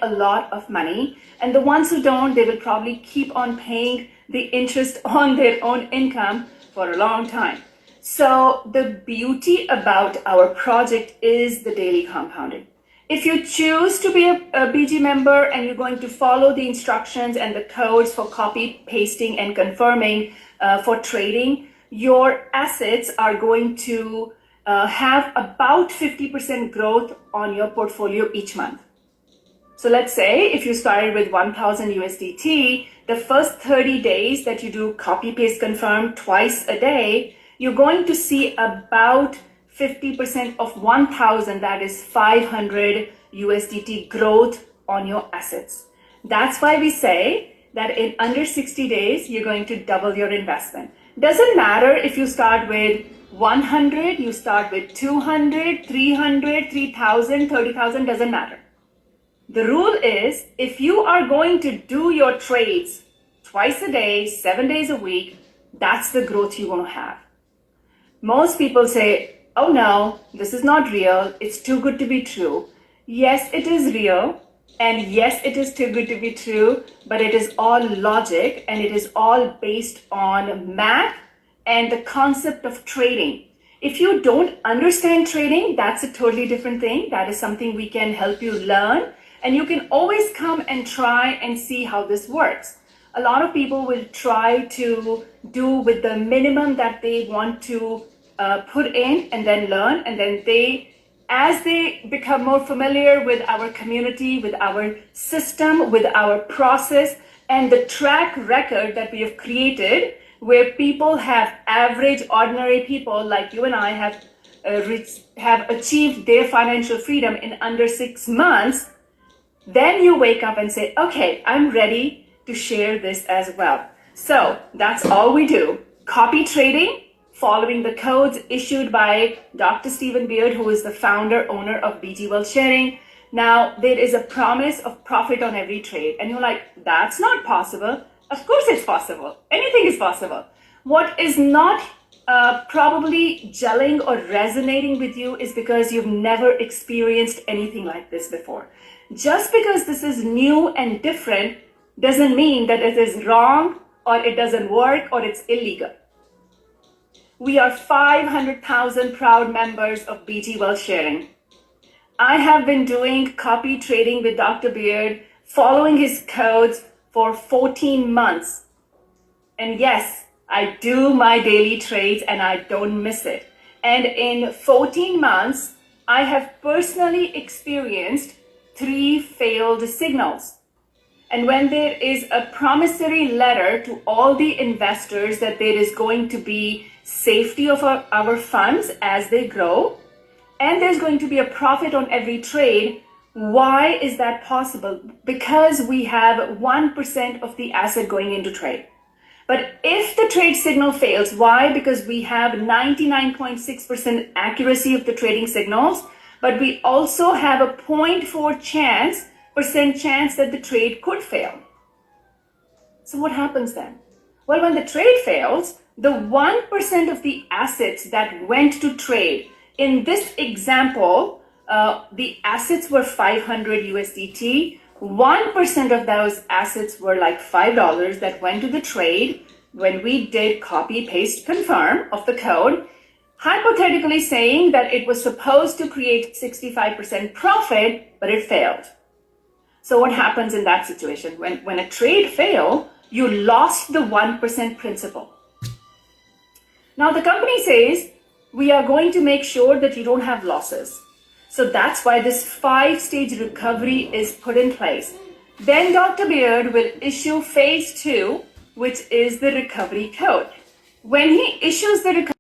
a lot of money, and the ones who don't, they will probably keep on paying the interest on their own income for a long time. So the beauty about our project is the daily compounding. If you choose to be a BG member and you're going to follow the instructions and the codes for copy, pasting, and confirming for trading, your assets are going to have about 50% growth on your portfolio each month. So let's say if you started with 1,000 USDT, the first 30 days that you do copy, paste, confirm twice a day, you're going to see about 50% of 1,000, that is 500 USDT growth on your assets. That's why we say that in under 60 days, you're going to double your investment. Doesn't matter if you start with 100, you start with 200, 300, 3,000, 30,000, doesn't matter. The rule is if you are going to do your trades twice a day, 7 days a week, that's the growth you're going to have. Most people say, oh no, this is not real. It's too good to be true. Yes, it is real. And yes, it is too good to be true, but it is all logic and it is all based on math and the concept of trading. If you don't understand trading, that's a totally different thing. That is something we can help you learn. And you can always come and try and see how this works. A lot of people will try to do with the minimum that they want to put in and then learn. And then as they become more familiar with our community, with our system, with our process, and the track record that we have created, where people have average, ordinary people like you and I have achieved their financial freedom in under 6 months, then you wake up and say, okay, I'm ready to share this as well. So that's all we do. Copy trading, following the codes issued by Dr. Stephen Beard, who is the founder, owner of BG Wealth Sharing. Now, there is a promise of profit on every trade. And you're like, that's not possible. Of course it's possible. Anything is possible. What is not probably gelling or resonating with you is because you've never experienced anything like this before. Just because this is new and different doesn't mean that it is wrong or it doesn't work or it's illegal. We are 500,000 proud members of BG Wealth Sharing. I have been doing copy trading with Dr. Beard, following his codes for 14 months. And yes, I do my daily trades and I don't miss it. And in 14 months, I have personally experienced 3 failed signals. And when there is a promissory letter to all the investors that there is going to be safety of our funds as they grow, and there's going to be a profit on every trade, why is that possible? Because we have 1% of the asset going into trade. But if the trade signal fails, why? Because we have 99.6% accuracy of the trading signals, but we also have a 0.4% chance that the trade could fail. So what happens then? Well, when the trade fails, the 1% of the assets that went to trade, in this example, the assets were 500 USDT. 1% of those assets were like $5 that went to the trade when we did copy, paste, confirm of the code, hypothetically saying that it was supposed to create 65% profit, but it failed. So what happens in that situation? When a trade failed, you lost the 1% principal. Now the company says, we are going to make sure that you don't have losses. So that's why this 5-stage recovery is put in place. Then Dr. Beard will issue phase 2, which is the recovery code. When he issues the recovery